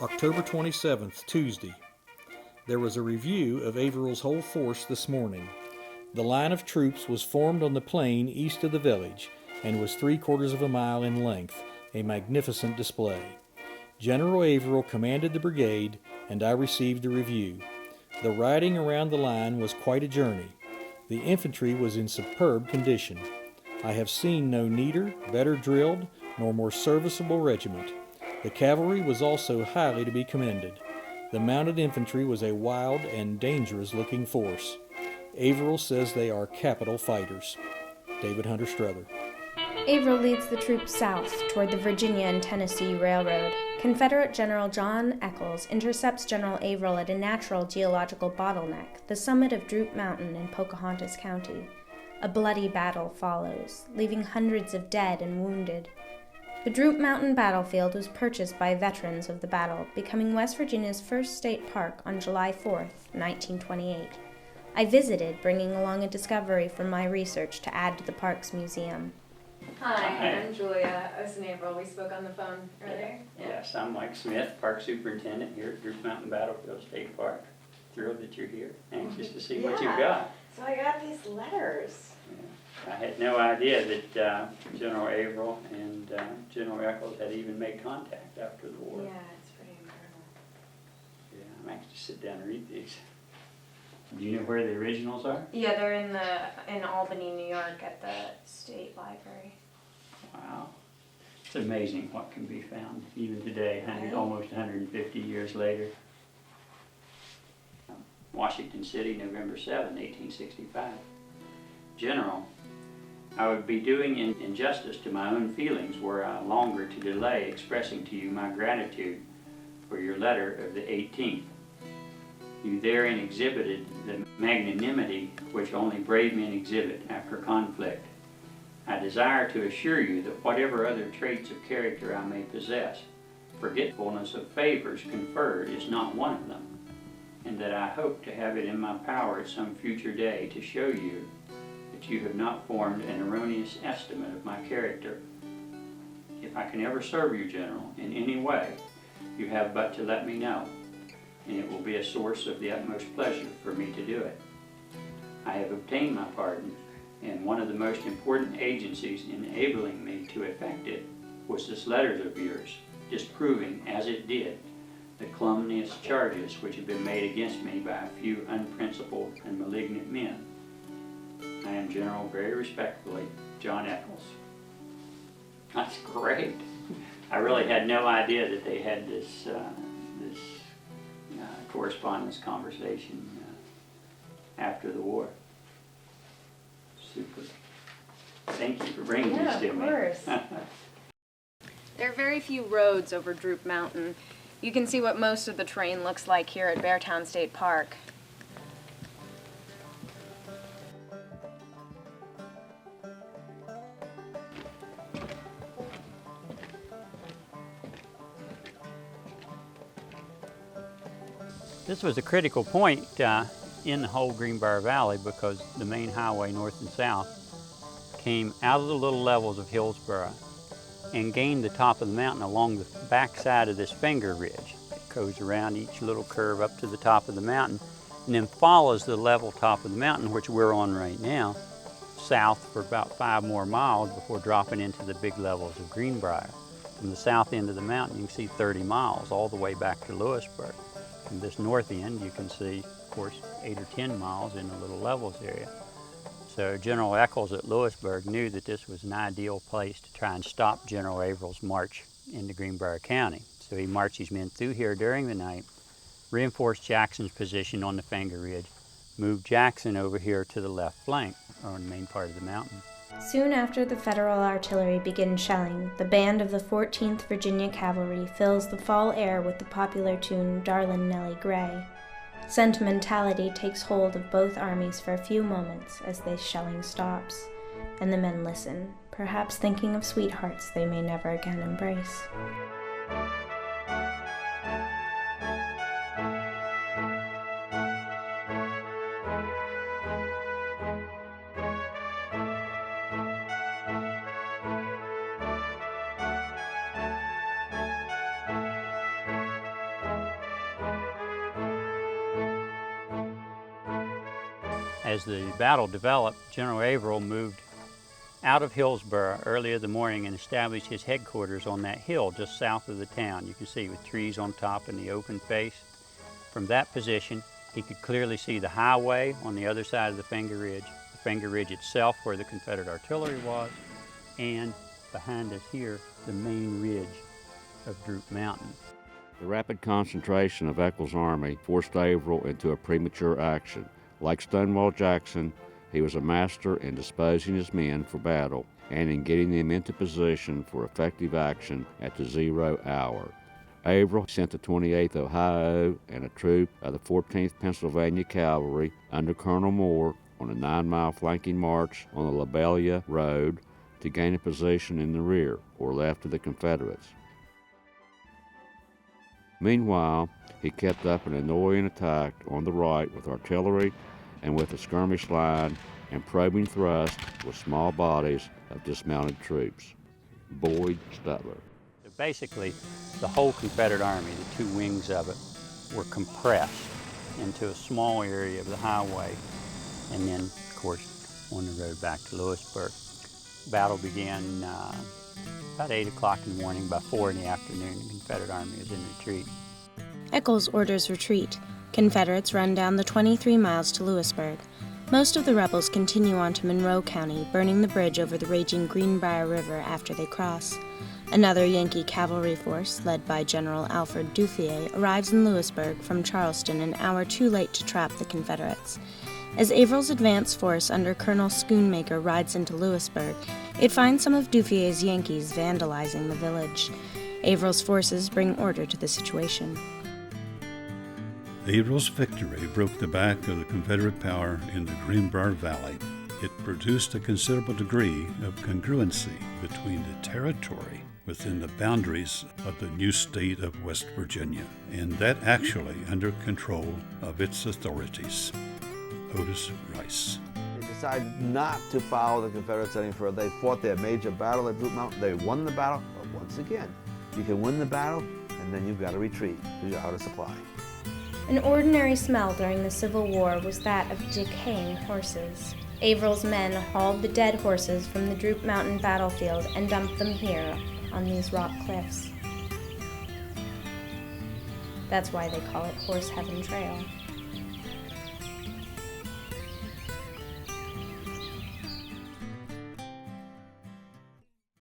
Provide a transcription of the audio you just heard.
October 27th, Tuesday. There was a review of Averell's whole force this morning. The line of troops was formed on the plain east of the village and was 3/4 of a mile in length, a magnificent display. General Averell commanded the brigade, and I received the review. The riding around the line was quite a journey. The infantry was in superb condition. I have seen no neater, better drilled, nor more serviceable regiment. The cavalry was also highly to be commended. The mounted infantry was a wild and dangerous-looking force. Averell says they are capital fighters. David Hunter Strother. Averell leads the troops south toward the Virginia and Tennessee Railroad. Confederate General John Echols intercepts General Averell at a natural geological bottleneck, the summit of Droop Mountain in Pocahontas County. A bloody battle follows, leaving hundreds of dead and wounded. The Droop Mountain battlefield was purchased by veterans of the battle, becoming West Virginia's first state park on July 4th, 1928. I visited, bringing along a discovery from my research to add to the park's museum. Hi, I'm Julia. I was in April. We spoke on the phone earlier. Yes, I'm Mike Smith, Park Superintendent here at Droop Mountain Battlefield State Park. Thrilled that you're here. Anxious to see what you've got. So I got these letters. Yeah. I had no idea that General Averell and General Echols had even made contact after the war. Yeah, it's pretty incredible. Yeah, I'm anxious to sit down and read these. Do you know where the originals are? Yeah, they're in Albany, New York, at the State Library. Wow. It's amazing what can be found even today, Right. almost 150 years later. Washington City, November 7, 1865. General, I would be doing injustice to my own feelings were I longer to delay expressing to you my gratitude for your letter of the 18th. You therein exhibited the magnanimity which only brave men exhibit after conflict. I desire to assure you that whatever other traits of character I may possess, forgetfulness of favors conferred is not one of them, and that I hope to have it in my power at some future day to show you that you have not formed an erroneous estimate of my character. If I can ever serve you, General, in any way, you have but to let me know, and it will be a source of the utmost pleasure for me to do it. I have obtained my pardon, and one of the most important agencies enabling me to effect it was this letter of yours, disproving, as it did, the calumnious charges which have been made against me by a few unprincipled and malignant men. I am, General, very respectfully, John Echols. That's great. I really had no idea that they had this correspondence conversation after the war. Super. Thank you for bringing these to me. Yeah, of course. There are very few roads over Droop Mountain. You can see what most of the terrain looks like here at Beartown State Park. This was a critical point in the whole Greenbrier Valley because the main highway north and south came out of the little levels of Hillsborough and gained the top of the mountain along the back side of this finger ridge. It goes around each little curve up to the top of the mountain and then follows the level top of the mountain, which we're on right now, south for about 5 more miles before dropping into the big levels of Greenbrier. From the south end of the mountain, you can see 30 miles all the way back to Lewisburg. From this north end, you can see, of course, 8 or 10 miles in the little levels area. So General Echols at Lewisburg knew that this was an ideal place to try and stop General Averell's march into Greenbrier County. So he marched his men through here during the night, reinforced Jackson's position on the Finger Ridge, moved Jackson over here to the left flank, or on the main part of the mountain. Soon after the Federal artillery begins shelling, the band of the 14th Virginia Cavalry fills the fall air with the popular tune "Darlin' Nellie Gray." Sentimentality takes hold of both armies for a few moments as the shelling stops, and the men listen, perhaps thinking of sweethearts they may never again embrace. As the battle developed, General Averell moved out of Hillsborough early in the morning and established his headquarters on that hill just south of the town. You can see with trees on top and the open face. From that position, he could clearly see the highway on the other side of the Finger Ridge itself where the Confederate artillery was, and behind us here, the main ridge of Droop Mountain. The rapid concentration of Echols' army forced Averell into a premature action. Like Stonewall Jackson, he was a master in disposing his men for battle and in getting them into position for effective action at the 0 hour. Averell sent the 28th Ohio and a troop of the 14th Pennsylvania Cavalry under Colonel Moore on a 9-mile flanking march on the LaBelia Road to gain a position in the rear or left of the Confederates. Meanwhile, he kept up an annoying attack on the right with artillery and with a skirmish line and probing thrust with small bodies of dismounted troops. Boyd Stutler. Basically, the whole Confederate Army, the two wings of it, were compressed into a small area of the highway and then, of course, on the road back to Lewisburg. Battle began about 8 o'clock in the morning. By 4 in the afternoon, the Confederate Army was in retreat. Echols orders retreat. Confederates run down the 23 miles to Lewisburg. Most of the rebels continue on to Monroe County, burning the bridge over the raging Greenbrier River after they cross. Another Yankee cavalry force, led by General Alfred Duffier, arrives in Lewisburg from Charleston an hour too late to trap the Confederates. As Averell's advance force under Colonel Schoonmaker rides into Lewisburg, it finds some of Duffier's Yankees vandalizing the village. Averell's forces bring order to the situation. Averell's victory broke the back of the Confederate power in the Greenbrier Valley. It produced a considerable degree of congruency between the territory within the boundaries of the new state of West Virginia, and that actually under control of its authorities. Otis Rice. They decided not to follow the Confederates any further. They fought their major battle at Droop Mountain. They won the battle, but once again, you can win the battle and then you've got to retreat because you're out of supply. An ordinary smell during the Civil War was that of decaying horses. Averell's men hauled the dead horses from the Droop Mountain battlefield and dumped them here on these rock cliffs. That's why they call it Horse Heaven Trail.